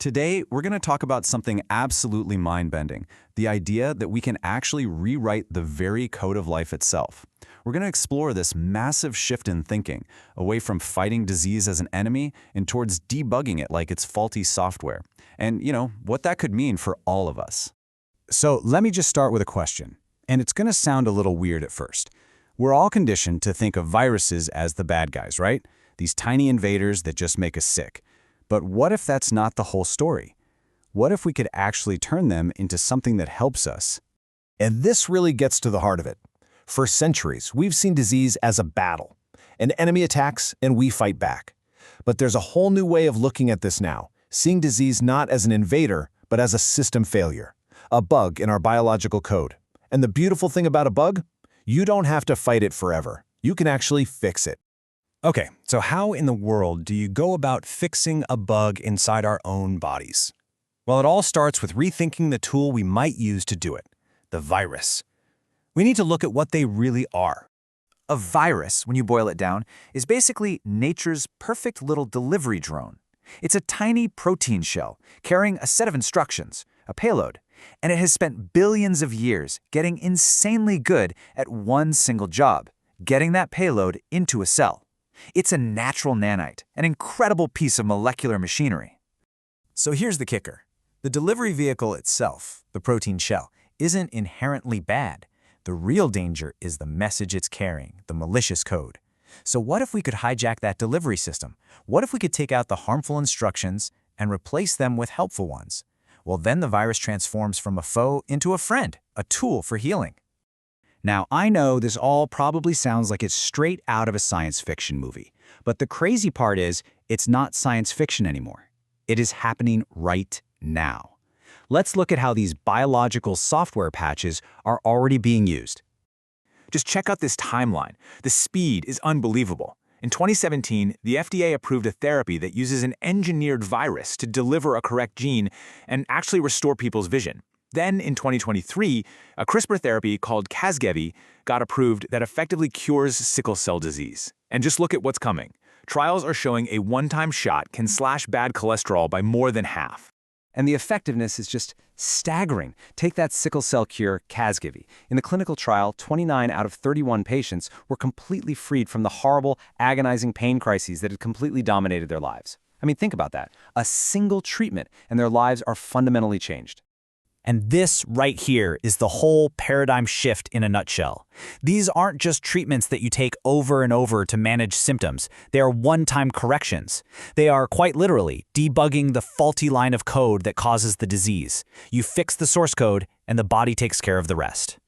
Today, we're going to talk about something absolutely mind-bending, the idea that we can actually rewrite the very code of life itself. We're going to explore this massive shift in thinking, away from fighting disease as an enemy and towards debugging it like it's faulty software. And, what that could mean for all of us. So let me just start with a question, and it's going to sound a little weird at first. We're all conditioned to think of viruses as the bad guys, right? These tiny invaders that just make us sick. But what if that's not the whole story? What if we could actually turn them into something that helps us? And this really gets to the heart of it. For centuries, we've seen disease as a battle. An enemy attacks, and we fight back. But there's a whole new way of looking at this now, seeing disease not as an invader, but as a system failure, a bug in our biological code. And the beautiful thing about a bug? You don't have to fight it forever. You can actually fix it. Okay, so how in the world do you go about fixing a bug inside our own bodies? Well, it all starts with rethinking the tool we might use to do it, the virus. We need to look at what they really are. A virus, when you boil it down, is basically nature's perfect little delivery drone. It's a tiny protein shell carrying a set of instructions, a payload, and it has spent billions of years getting insanely good at one single job, getting that payload into a cell. It's a natural nanite, an incredible piece of molecular machinery. So here's the kicker. The delivery vehicle itself, the protein shell, isn't inherently bad. The real danger is the message it's carrying, the malicious code. So what if we could hijack that delivery system? What if we could take out the harmful instructions and replace them with helpful ones? Well, then the virus transforms from a foe into a friend, a tool for healing. Now, I know this all probably sounds like it's straight out of a science fiction movie, but the crazy part is it's not science fiction anymore. It is happening right now. Let's look at how these biological software patches are already being used. Just check out this timeline. The speed is unbelievable. In 2017, the FDA approved a therapy that uses an engineered virus to deliver a correct gene and actually restore people's vision. Then, in 2023, a CRISPR therapy called Casgevy got approved that effectively cures sickle cell disease. And just look at what's coming. Trials are showing a one-time shot can slash bad cholesterol by more than half. And the effectiveness is just staggering. Take that sickle cell cure, Casgevy. In the clinical trial, 29 out of 31 patients were completely freed from the horrible, agonizing pain crises that had completely dominated their lives. I mean, think about that. A single treatment, and their lives are fundamentally changed. And this right here is the whole paradigm shift in a nutshell. These aren't just treatments that you take over and over to manage symptoms. They are one-time corrections. They are quite literally debugging the faulty line of code that causes the disease. You fix the source code, and the body takes care of the rest.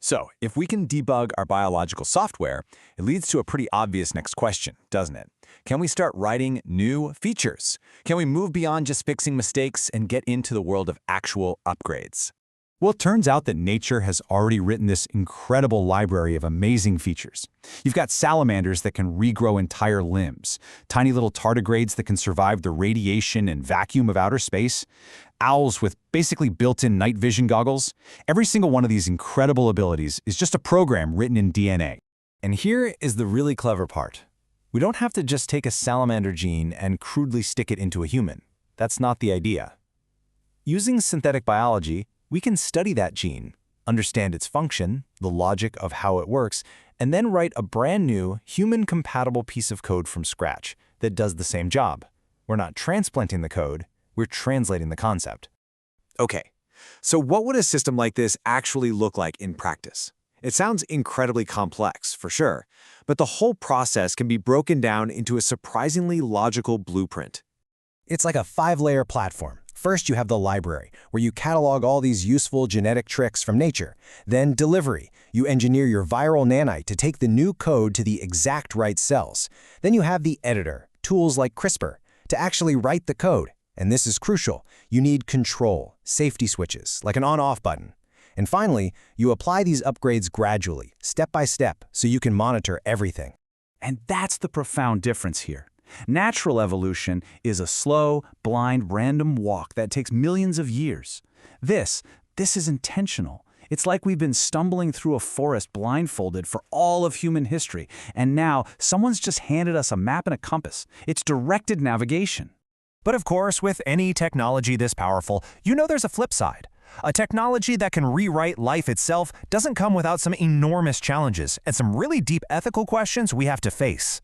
So, if we can debug our biological software, it leads to a pretty obvious next question, doesn't it? Can we start writing new features? Can we move beyond just fixing mistakes and get into the world of actual upgrades? Well, it turns out that nature has already written this incredible library of amazing features. You've got salamanders that can regrow entire limbs, tiny little tardigrades that can survive the radiation and vacuum of outer space, owls with basically built-in night vision goggles. Every single one of these incredible abilities is just a program written in DNA. And here is the really clever part. We don't have to just take a salamander gene and crudely stick it into a human. That's not the idea. Using synthetic biology, we can study that gene, understand its function, the logic of how it works, and then write a brand new, human-compatible piece of code from scratch that does the same job. We're not transplanting the code, we're translating the concept. Okay, so what would a system like this actually look like in practice? It sounds incredibly complex, for sure, but the whole process can be broken down into a surprisingly logical blueprint. It's like a 5-layer platform. First, you have the library, where you catalog all these useful genetic tricks from nature. Then delivery. You engineer your viral nanite to take the new code to the exact right cells. Then you have the editor, tools like CRISPR, to actually write the code. And this is crucial. You need control, safety switches, like an on-off button. And finally, you apply these upgrades gradually, step by step, so you can monitor everything. And that's the profound difference here. Natural evolution is a slow, blind, random walk that takes millions of years. This is intentional. It's like we've been stumbling through a forest blindfolded for all of human history, and now someone's just handed us a map and a compass. It's directed navigation. But of course, with any technology this powerful, you know there's a flip side. A technology that can rewrite life itself doesn't come without some enormous challenges and some really deep ethical questions we have to face.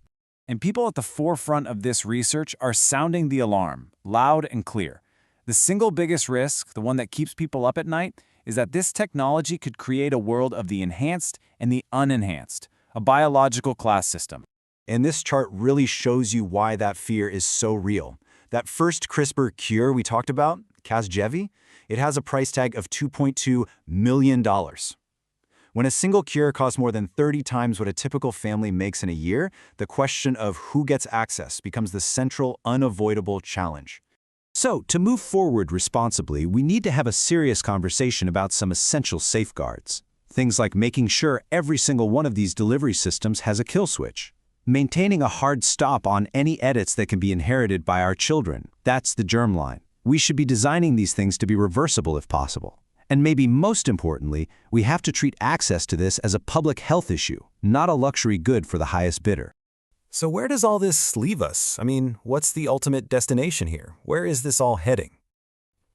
And people at the forefront of this research are sounding the alarm, loud and clear. The single biggest risk, the one that keeps people up at night, is that this technology could create a world of the enhanced and the unenhanced, a biological class system. And this chart really shows you why that fear is so real. That first CRISPR cure we talked about, Casgevy, it has a price tag of $2.2 million. When a single cure costs more than 30 times what a typical family makes in a year, the question of who gets access becomes the central, unavoidable challenge. So, to move forward responsibly, we need to have a serious conversation about some essential safeguards. Things like making sure every single one of these delivery systems has a kill switch. Maintaining a hard stop on any edits that can be inherited by our children. That's the germline. We should be designing these things to be reversible if possible. And maybe most importantly, we have to treat access to this as a public health issue, not a luxury good for the highest bidder. So where does all this leave us? I mean, what's the ultimate destination here? Where is this all heading?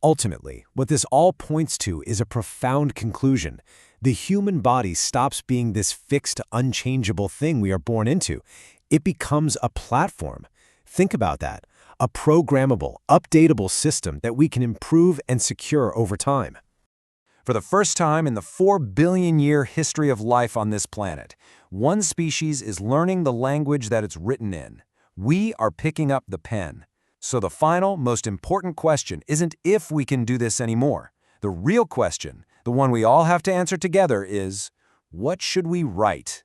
Ultimately, what this all points to is a profound conclusion. The human body stops being this fixed, unchangeable thing we are born into. It becomes a platform. Think about that. A programmable, updatable system that we can improve and secure over time. For the first time in the 4-billion-year history of life on this planet, one species is learning the language that it's written in. We are picking up the pen. So the final, most important question isn't if we can do this anymore. The real question, the one we all have to answer together, is what should we write?